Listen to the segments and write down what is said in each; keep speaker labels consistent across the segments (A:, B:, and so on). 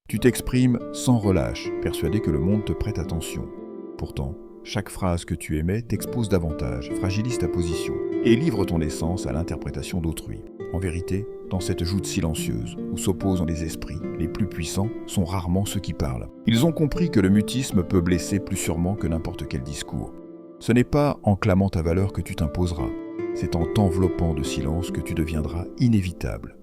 A: Tu t'exprimes sans relâche, persuadé que le monde te prête attention. Pourtant, chaque phrase que tu émets t'expose davantage, fragilise ta position et livre ton essence à l'interprétation d'autrui. En vérité, dans cette joute silencieuse, où s'opposent les esprits, les plus puissants sont rarement ceux qui parlent. Ils ont compris que le mutisme peut blesser plus sûrement que n'importe quel discours. Ce n'est pas en clamant ta valeur que tu t'imposeras, c'est en t'enveloppant de silence que tu deviendras inévitable.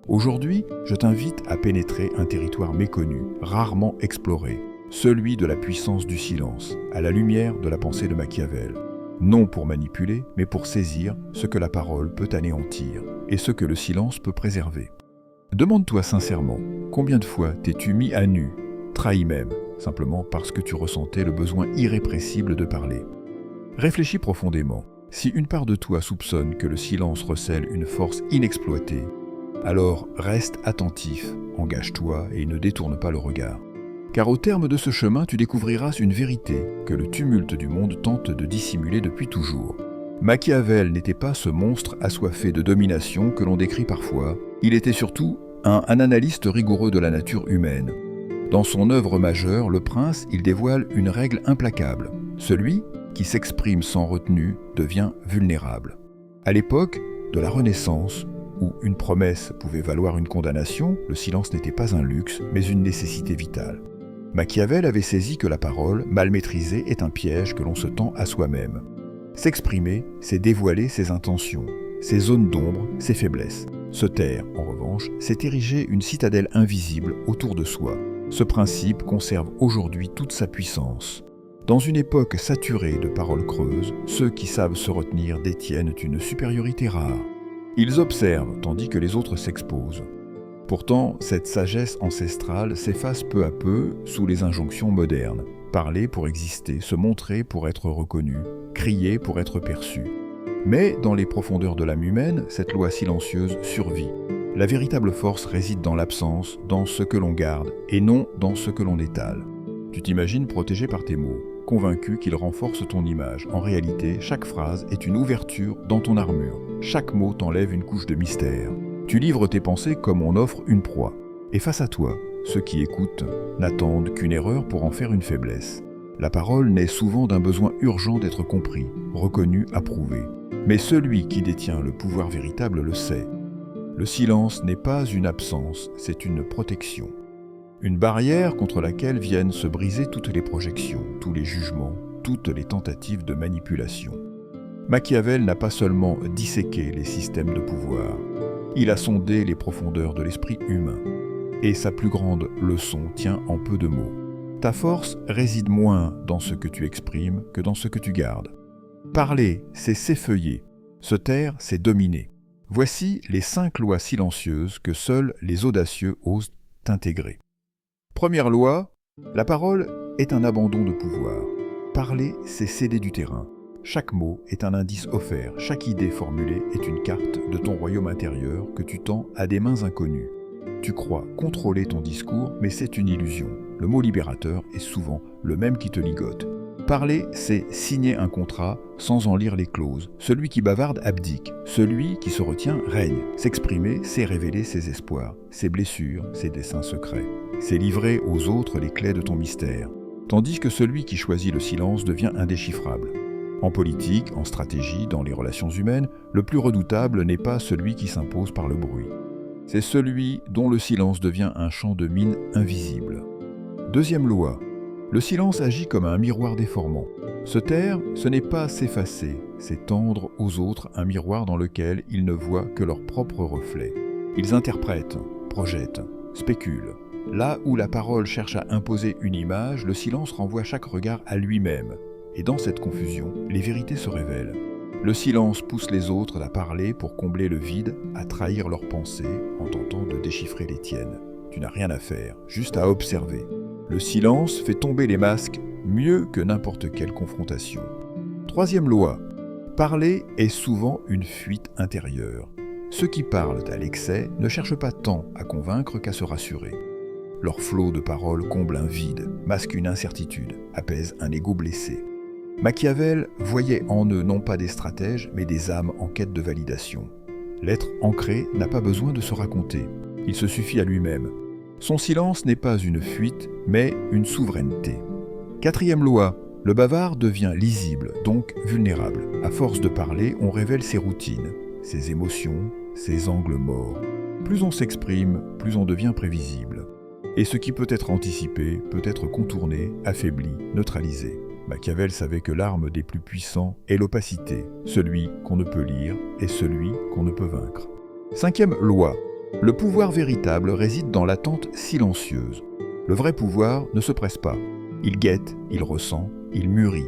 A: Aujourd'hui, je t'invite à pénétrer un territoire méconnu, rarement exploré, celui de la puissance du silence, à la lumière de la pensée de Machiavel. Non pour manipuler, mais pour saisir ce que la parole peut anéantir et ce que le silence peut préserver. Demande-toi sincèrement, combien de fois t'es-tu mis à nu, trahi même, simplement parce que tu ressentais le besoin irrépressible de parler. Réfléchis profondément. Si une part de toi soupçonne que le silence recèle une force inexploitée, alors reste attentif, engage-toi et ne détourne pas le regard. Car au terme de ce chemin, tu découvriras une vérité que le tumulte du monde tente de dissimuler depuis toujours. Machiavel n'était pas ce monstre assoiffé de domination que l'on décrit parfois, il était surtout un analyste rigoureux de la nature humaine. Dans son œuvre majeure, Le Prince, il dévoile une règle implacable. Celui qui s'exprime sans retenue devient vulnérable. À l'époque de la Renaissance, où une promesse pouvait valoir une condamnation, le silence n'était pas un luxe, mais une nécessité vitale. Machiavel avait saisi que la parole, mal maîtrisée, est un piège que l'on se tend à soi-même. S'exprimer, c'est dévoiler ses intentions, ses zones d'ombre, ses faiblesses. Se taire, en revanche, c'est ériger une citadelle invisible autour de soi. Ce principe conserve aujourd'hui toute sa puissance. Dans une époque saturée de paroles creuses, ceux qui savent se retenir détiennent une supériorité rare. Ils observent tandis que les autres s'exposent. Pourtant, cette sagesse ancestrale s'efface peu à peu sous les injonctions modernes. Parler pour exister, se montrer pour être reconnu, crier pour être perçu. Mais dans les profondeurs de l'âme humaine, cette loi silencieuse survit. La véritable force réside dans l'absence, dans ce que l'on garde, et non dans ce que l'on étale. Tu t'imagines protégé par tes mots, convaincu qu'ils renforcent ton image. En réalité, chaque phrase est une ouverture dans ton armure. Chaque mot t'enlève une couche de mystère. Tu livres tes pensées comme on offre une proie. Et face à toi, ceux qui écoutent n'attendent qu'une erreur pour en faire une faiblesse. La parole naît souvent d'un besoin urgent d'être compris, reconnu, approuvé. Mais celui qui détient le pouvoir véritable le sait. Le silence n'est pas une absence, c'est une protection. Une barrière contre laquelle viennent se briser toutes les projections, tous les jugements, toutes les tentatives de manipulation. Machiavel n'a pas seulement disséqué les systèmes de pouvoir, il a sondé les profondeurs de l'esprit humain. Et sa plus grande leçon tient en peu de mots. Ta force réside moins dans ce que tu exprimes que dans ce que tu gardes. Parler, c'est s'effeuiller. Se taire, c'est dominer. Voici les 5 lois silencieuses que seuls les audacieux osent intégrer. Première loi, la parole est un abandon de pouvoir. Parler, c'est céder du terrain. Chaque mot est un indice offert, chaque idée formulée est une carte de ton royaume intérieur que tu tends à des mains inconnues. Tu crois contrôler ton discours, mais c'est une illusion. Le mot libérateur est souvent le même qui te ligote. Parler, c'est signer un contrat sans en lire les clauses. Celui qui bavarde abdique, celui qui se retient règne. S'exprimer, c'est révéler ses espoirs, ses blessures, ses desseins secrets. C'est livrer aux autres les clés de ton mystère. Tandis que celui qui choisit le silence devient indéchiffrable. En politique, en stratégie, dans les relations humaines, le plus redoutable n'est pas celui qui s'impose par le bruit. C'est celui dont le silence devient un champ de mine invisible. Deuxième loi. Le silence agit comme un miroir déformant. Se taire, ce n'est pas s'effacer, c'est tendre aux autres un miroir dans lequel ils ne voient que leur propre reflet. Ils interprètent, projettent, spéculent. Là où la parole cherche à imposer une image, le silence renvoie chaque regard à lui-même. Et dans cette confusion, les vérités se révèlent. Le silence pousse les autres à parler pour combler le vide, à trahir leurs pensées en tentant de déchiffrer les tiennes. Tu n'as rien à faire, juste à observer. Le silence fait tomber les masques mieux que n'importe quelle confrontation. Troisième loi. Parler est souvent une fuite intérieure. Ceux qui parlent à l'excès ne cherchent pas tant à convaincre qu'à se rassurer. Leur flot de paroles comble un vide, masque une incertitude, apaise un ego blessé. Machiavel voyait en eux non pas des stratèges, mais des âmes en quête de validation. L'être ancré n'a pas besoin de se raconter, il se suffit à lui-même. Son silence n'est pas une fuite, mais une souveraineté. 4e loi, le bavard devient lisible, donc vulnérable. À force de parler, on révèle ses routines, ses émotions, ses angles morts. Plus on s'exprime, plus on devient prévisible. Et ce qui peut être anticipé peut être contourné, affaibli, neutralisé. Machiavel savait que l'arme des plus puissants est l'opacité, celui qu'on ne peut lire et celui qu'on ne peut vaincre. 5e loi, le pouvoir véritable réside dans l'attente silencieuse. Le vrai pouvoir ne se presse pas. Il guette, il ressent, il mûrit.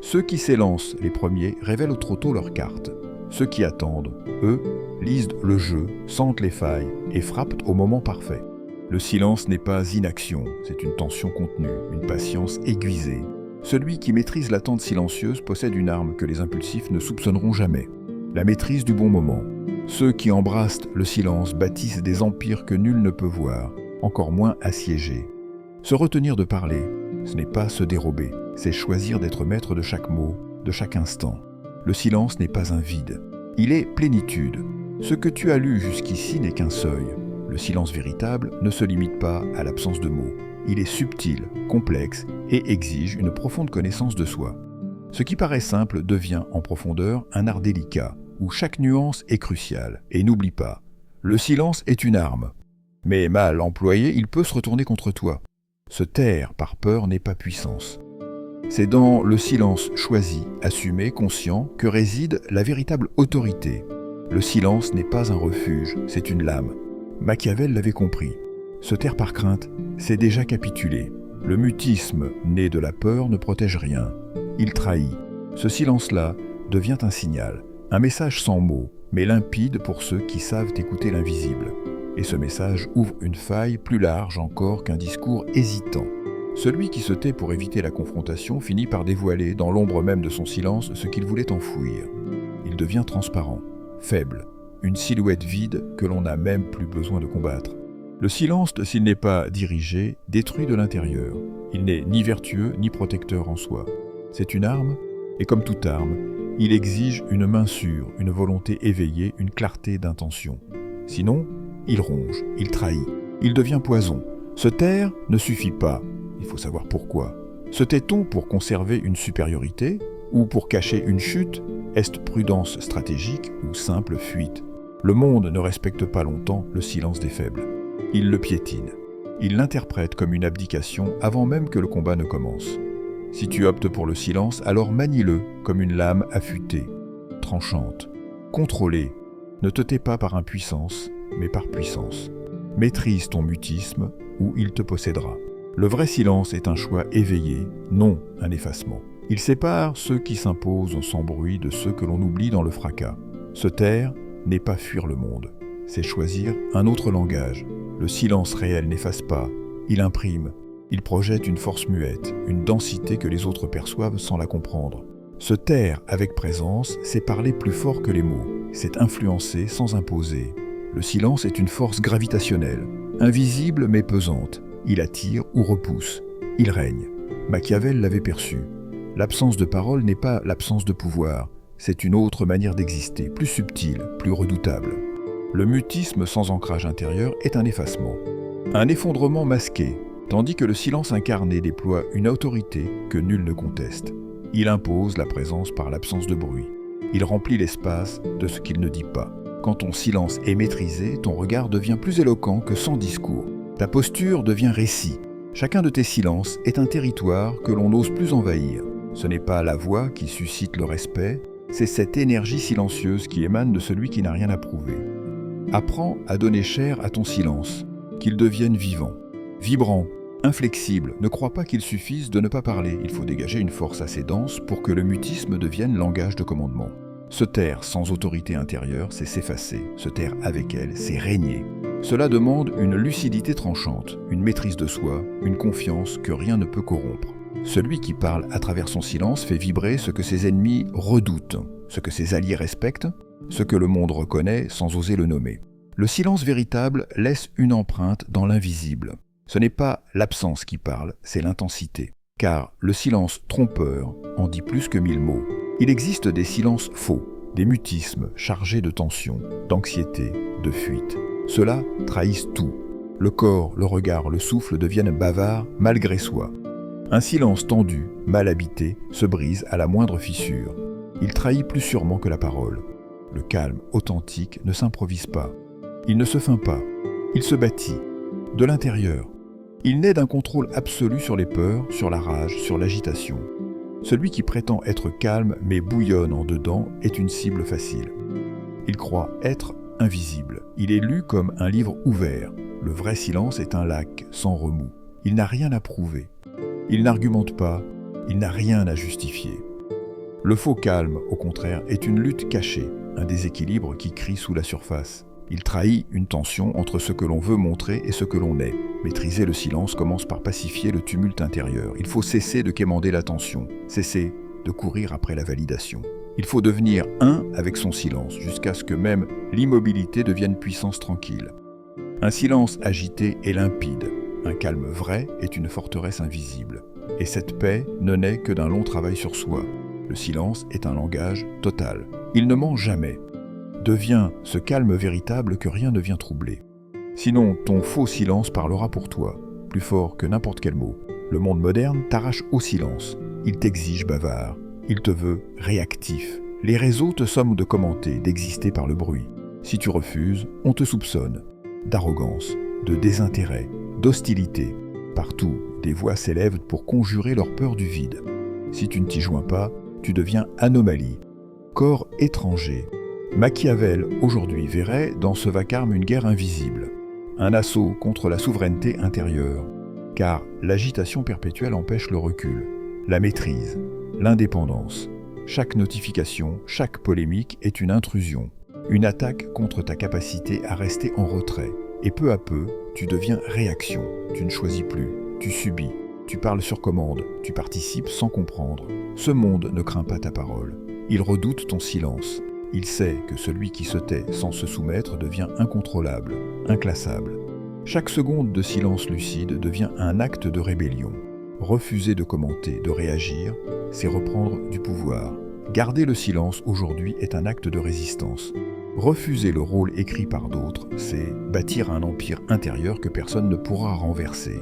A: Ceux qui s'élancent les premiers révèlent trop tôt leurs cartes. Ceux qui attendent, eux, lisent le jeu, sentent les failles et frappent au moment parfait. Le silence n'est pas inaction, c'est une tension contenue, une patience aiguisée. Celui qui maîtrise l'attente silencieuse possède une arme que les impulsifs ne soupçonneront jamais. La maîtrise du bon moment. Ceux qui embrassent le silence bâtissent des empires que nul ne peut voir, encore moins assiéger. Se retenir de parler, ce n'est pas se dérober, c'est choisir d'être maître de chaque mot, de chaque instant. Le silence n'est pas un vide, il est plénitude. Ce que tu as lu jusqu'ici n'est qu'un seuil. Le silence véritable ne se limite pas à l'absence de mots. Il est subtil, complexe et exige une profonde connaissance de soi. Ce qui paraît simple devient en profondeur un art délicat, où chaque nuance est cruciale. Et n'oublie pas, le silence est une arme. Mais mal employé, il peut se retourner contre toi. Se taire par peur n'est pas puissance. C'est dans le silence choisi, assumé, conscient, que réside la véritable autorité. Le silence n'est pas un refuge, c'est une lame. Machiavel l'avait compris. Se taire par crainte, c'est déjà capituler. Le mutisme, né de la peur, ne protège rien. Il trahit. Ce silence-là devient un signal, un message sans mots, mais limpide pour ceux qui savent écouter l'invisible. Et ce message ouvre une faille plus large encore qu'un discours hésitant. Celui qui se tait pour éviter la confrontation finit par dévoiler dans l'ombre même de son silence ce qu'il voulait enfouir. Il devient transparent, faible, une silhouette vide que l'on n'a même plus besoin de combattre. Le silence, s'il n'est pas dirigé, détruit de l'intérieur. Il n'est ni vertueux ni protecteur en soi. C'est une arme, et comme toute arme, il exige une main sûre, une volonté éveillée, une clarté d'intention. Sinon, il ronge, il trahit, il devient poison. Se taire ne suffit pas, il faut savoir pourquoi. Se tait-on pour conserver une supériorité ou pour cacher une chute? Est-ce prudence stratégique ou simple fuite? Le monde ne respecte pas longtemps le silence des faibles. Il le piétine. Il l'interprète comme une abdication avant même que le combat ne commence. Si tu optes pour le silence, alors manie-le comme une lame affûtée, tranchante, contrôlée. Ne te tais pas par impuissance, mais par puissance. Maîtrise ton mutisme ou il te possédera. Le vrai silence est un choix éveillé, non un effacement. Il sépare ceux qui s'imposent sans bruit de ceux que l'on oublie dans le fracas. Se taire n'est pas fuir le monde, c'est choisir un autre langage. Le silence réel n'efface pas, il imprime, il projette une force muette, une densité que les autres perçoivent sans la comprendre. Se taire avec présence, c'est parler plus fort que les mots, c'est influencer sans imposer. Le silence est une force gravitationnelle, invisible mais pesante. Il attire ou repousse, il règne. Machiavel l'avait perçu. L'absence de parole n'est pas l'absence de pouvoir, c'est une autre manière d'exister, plus subtile, plus redoutable. Le mutisme sans ancrage intérieur est un effacement, un effondrement masqué, tandis que le silence incarné déploie une autorité que nul ne conteste. Il impose la présence par l'absence de bruit. Il remplit l'espace de ce qu'il ne dit pas. Quand ton silence est maîtrisé, ton regard devient plus éloquent que sans discours. Ta posture devient récit. Chacun de tes silences est un territoire que l'on n'ose plus envahir. Ce n'est pas la voix qui suscite le respect, c'est cette énergie silencieuse qui émane de celui qui n'a rien à prouver. Apprends à donner chair à ton silence, qu'il devienne vivant, vibrant, inflexible. Ne crois pas qu'il suffise de ne pas parler, il faut dégager une force assez dense pour que le mutisme devienne langage de commandement. Se taire sans autorité intérieure, c'est s'effacer. Se taire avec elle, c'est régner. Cela demande une lucidité tranchante, une maîtrise de soi, une confiance que rien ne peut corrompre. Celui qui parle à travers son silence fait vibrer ce que ses ennemis redoutent, ce que ses alliés respectent, ce que le monde reconnaît sans oser le nommer. Le silence véritable laisse une empreinte dans l'invisible. Ce n'est pas l'absence qui parle, c'est l'intensité. Car le silence trompeur en dit plus que 1000 mots. Il existe des silences faux, des mutismes chargés de tension, d'anxiété, de fuite. Ceux-là trahissent tout. Le corps, le regard, le souffle deviennent bavards malgré soi. Un silence tendu, mal habité, se brise à la moindre fissure. Il trahit plus sûrement que la parole. Le calme authentique ne s'improvise pas. Il ne se feint pas. Il se bâtit. De l'intérieur. Il naît d'un contrôle absolu sur les peurs, sur la rage, sur l'agitation. Celui qui prétend être calme mais bouillonne en dedans est une cible facile. Il croit être invisible. Il est lu comme un livre ouvert. Le vrai silence est un lac sans remous. Il n'a rien à prouver. Il n'argumente pas. Il n'a rien à justifier. Le faux calme, au contraire, est une lutte cachée, un déséquilibre qui crie sous la surface. Il trahit une tension entre ce que l'on veut montrer et ce que l'on est. Maîtriser le silence commence par pacifier le tumulte intérieur. Il faut cesser de quémander l'attention, cesser de courir après la validation. Il faut devenir un avec son silence, jusqu'à ce que même l'immobilité devienne puissance tranquille. Un silence agité est limpide. Un calme vrai est une forteresse invisible. Et cette paix ne naît que d'un long travail sur soi. Le silence est un langage total. Il ne ment jamais. Deviens ce calme véritable que rien ne vient troubler. Sinon, ton faux silence parlera pour toi, plus fort que n'importe quel mot. Le monde moderne t'arrache au silence. Il t'exige bavard. Il te veut réactif. Les réseaux te somment de commenter, d'exister par le bruit. Si tu refuses, on te soupçonne d'arrogance, de désintérêt, d'hostilité. Partout, des voix s'élèvent pour conjurer leur peur du vide. Si tu ne t'y joins pas, tu deviens anomalie, corps étranger. Machiavel, aujourd'hui, verrait dans ce vacarme une guerre invisible, un assaut contre la souveraineté intérieure, car l'agitation perpétuelle empêche le recul, la maîtrise, l'indépendance. Chaque notification, chaque polémique est une intrusion, une attaque contre ta capacité à rester en retrait. Et peu à peu, tu deviens réaction, tu ne choisis plus, tu subis. Tu parles sur commande, tu participes sans comprendre. Ce monde ne craint pas ta parole. Il redoute ton silence. Il sait que celui qui se tait sans se soumettre devient incontrôlable, inclassable. Chaque seconde de silence lucide devient un acte de rébellion. Refuser de commenter, de réagir, c'est reprendre du pouvoir. Garder le silence aujourd'hui est un acte de résistance. Refuser le rôle écrit par d'autres, c'est bâtir un empire intérieur que personne ne pourra renverser.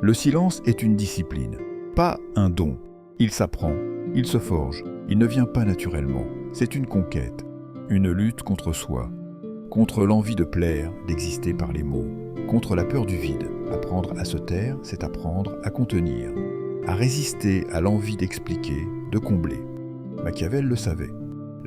A: Le silence est une discipline, pas un don. Il s'apprend, il se forge, il ne vient pas naturellement. C'est une conquête, une lutte contre soi, contre l'envie de plaire, d'exister par les mots, contre la peur du vide. Apprendre à se taire, c'est apprendre à contenir, à résister à l'envie d'expliquer, de combler. Machiavel le savait.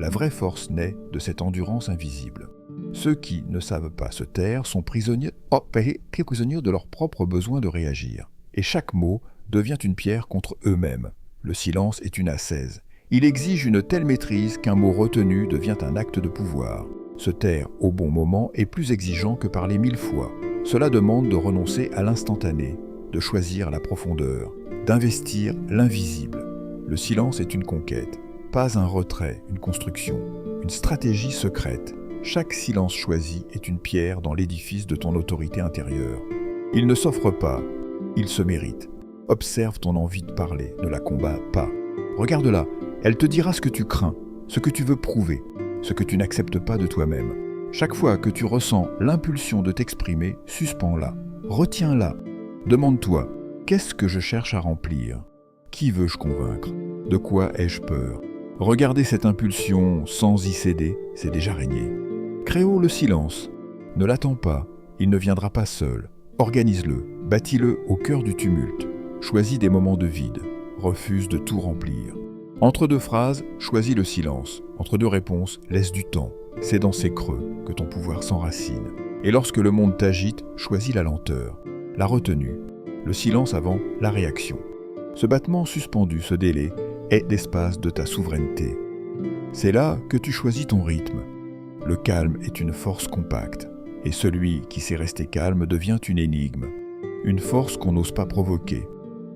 A: La vraie force naît de cette endurance invisible. Ceux qui ne savent pas se taire sont prisonniers de leur propre besoin de réagir. Et chaque mot devient une pierre contre eux-mêmes. Le silence est une ascèse. Il exige une telle maîtrise qu'un mot retenu devient un acte de pouvoir. Se taire au bon moment est plus exigeant que parler 1000 fois. Cela demande de renoncer à l'instantané, de choisir la profondeur, d'investir l'invisible. Le silence est une conquête, pas un retrait, une construction, une stratégie secrète. Chaque silence choisi est une pierre dans l'édifice de ton autorité intérieure. Il ne s'offre pas, il se mérite. Observe ton envie de parler, ne la combats pas. Regarde-la, elle te dira ce que tu crains, ce que tu veux prouver, ce que tu n'acceptes pas de toi-même. Chaque fois que tu ressens l'impulsion de t'exprimer, suspends-la, retiens-la. Demande-toi, qu'est-ce que je cherche à remplir? Qui veux-je convaincre? De quoi ai-je peur? Regarder cette impulsion sans y céder, c'est déjà régner. Créons le silence. Ne l'attends pas, il ne viendra pas seul. Organise-le, bâtis-le au cœur du tumulte. Choisis des moments de vide, refuse de tout remplir. Entre deux phrases, choisis le silence. Entre deux réponses, laisse du temps. C'est dans ces creux que ton pouvoir s'enracine. Et lorsque le monde t'agite, choisis la lenteur, la retenue, le silence avant la réaction. Ce battement suspendu, ce délai, est l'espace de ta souveraineté. C'est là que tu choisis ton rythme. Le calme est une force compacte, et celui qui sait rester calme devient une énigme, une force qu'on n'ose pas provoquer.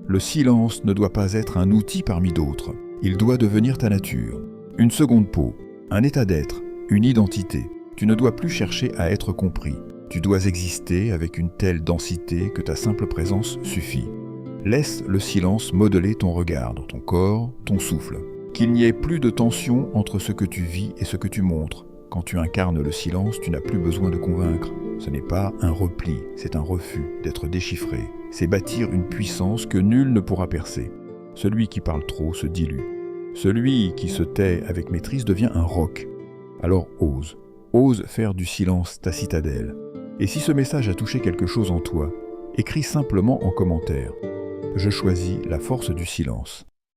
A: Le silence ne doit pas être un outil parmi d'autres, il doit devenir ta nature, une seconde peau, un état d'être, une identité. Tu ne dois plus chercher à être compris, tu dois exister avec une telle densité que ta simple présence suffit. Laisse le silence modeler ton regard, ton corps, ton souffle. Qu'il n'y ait plus de tension entre ce que tu vis et ce que tu montres. Quand tu incarnes le silence, tu n'as plus besoin de convaincre. Ce n'est pas un repli, c'est un refus d'être déchiffré. C'est bâtir une puissance que nul ne pourra percer. Celui qui parle trop se dilue. Celui qui se tait avec maîtrise devient un roc. Alors ose. Ose faire du silence ta citadelle. Et si ce message a touché quelque chose en toi, écris simplement en commentaire. Je choisis la force du silence.